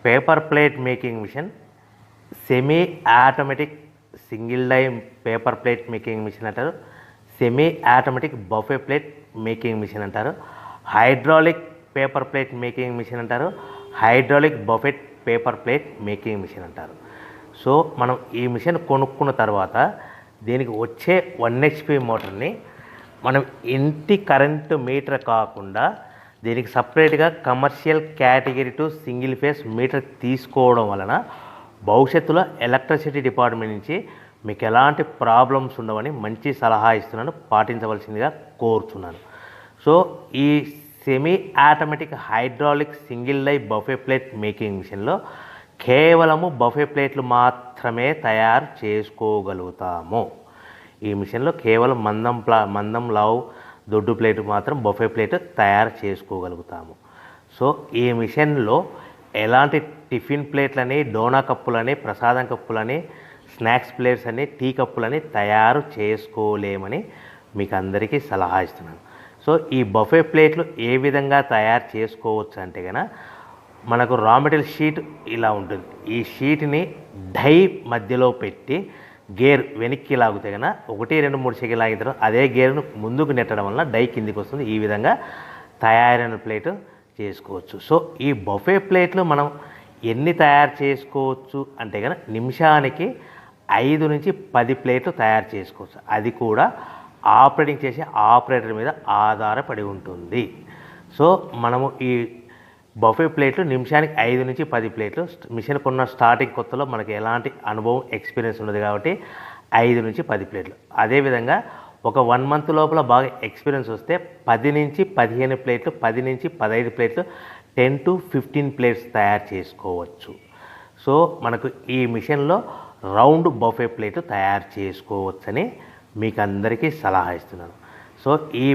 Paper plate making machine, semi automatic single die paper plate making machine అంటారు, semi automatic buffet plate making machine అంటారు, hydraulic paper plate making machine అంటారు, hydraulic buffet paper plate making machine అంటారు. So మనం ఈ machine కొనుక్కున్న తర్వాత దీనికి వచ్చే 1 HP మోటార్ని మనం ఇంటి కరెంటు మీటర్ కాకుండా దీనికి సపరేట్గా commercial category to single phase metre తీసుకోవడం వలన భవిష్యత్తులో ఎలక్ట్రిసిటీ డిపార్ట్మెంట్ నుంచి మీకు ఎలాంటి ప్రాబ్లమ్స్ ఉండవని మంచి సలహా ఇస్తున్నాను, పాటించవలసిందిగా కోరుతున్నాను. సో ఈ semi automatic hydraulic single die buffet plate making మిషన్లో కేవలము బఫే ప్లేట్లు మాత్రమే తయారు చేసుకోగలుగుతాము. ఈ మిషన్లో కేవలం మందం లావు దొడ్డు ప్లేట్ మాత్రం బఫే ప్లేట్ తయారు చేసుకోగలుగుతాము. సో ఈ మిషన్లో ఎలాంటి టిఫిన్ ప్లేట్లని, డోనా కప్పులని, ప్రసాదం కప్పులని, స్నాక్స్ ప్లేట్స్ అని, టీ కప్పులని తయారు చేసుకోలేమని మీకు అందరికీ సలహా ఇస్తున్నాను. సో ఈ బఫే ప్లేట్లు ఏ విధంగా తయారు చేసుకోవచ్చు అంటే కనుక మనకు రా మెటీరియల్ షీట్ ఇలా ఉంటుంది. ఈ షీట్ని డై మధ్యలో పెట్టి గేర్ వెనక్కి లాగితే కనుక 1, 2, 3 సెకండ్లు లాగిన తర్వాత అదే గేర్ను ముందుకు నెట్టడం వలన డై కిందికి వస్తుంది. ఈ విధంగా తయారైన ప్లేట్ చేసుకోవచ్చు. సో ఈ బఫే ప్లేట్లు మనం ఎన్ని తయారు చేసుకోవచ్చు అంటే కనుక నిమిషానికి 5 నుంచి 10 ప్లేట్లు తయారు చేసుకోవచ్చు. అది కూడా ఆపరేటింగ్ చేసే ఆపరేటర్ మీద ఆధారపడి ఉంటుంది. సో మనము ఈ బఫే ప్లేట్లు నిమిషానికి 5 నుంచి 10 ప్లేట్లు, మిషన్ కొన్న స్టార్టింగ్ కొత్తలో మనకి ఎలాంటి అనుభవం ఎక్స్పీరియన్స్ ఉండదు కాబట్టి 5 నుంచి 10 ప్లేట్లు. అదేవిధంగా ఒక 1 మంత్ లోపల బాగా ఎక్స్పీరియన్స్ వస్తే 10 నుంచి 15 ప్లేట్లు, 10 నుంచి 15 ప్లేట్లు, 10 to 15 ప్లేట్స్ తయారు చేసుకోవచ్చు. సో మనకు ఈ మిషన్లో రౌండ్ బఫే ప్లేట్ తయారు చేసుకోవచ్చని మీకు అందరికీ సలహా ఇస్తున్నాను. సో ఈ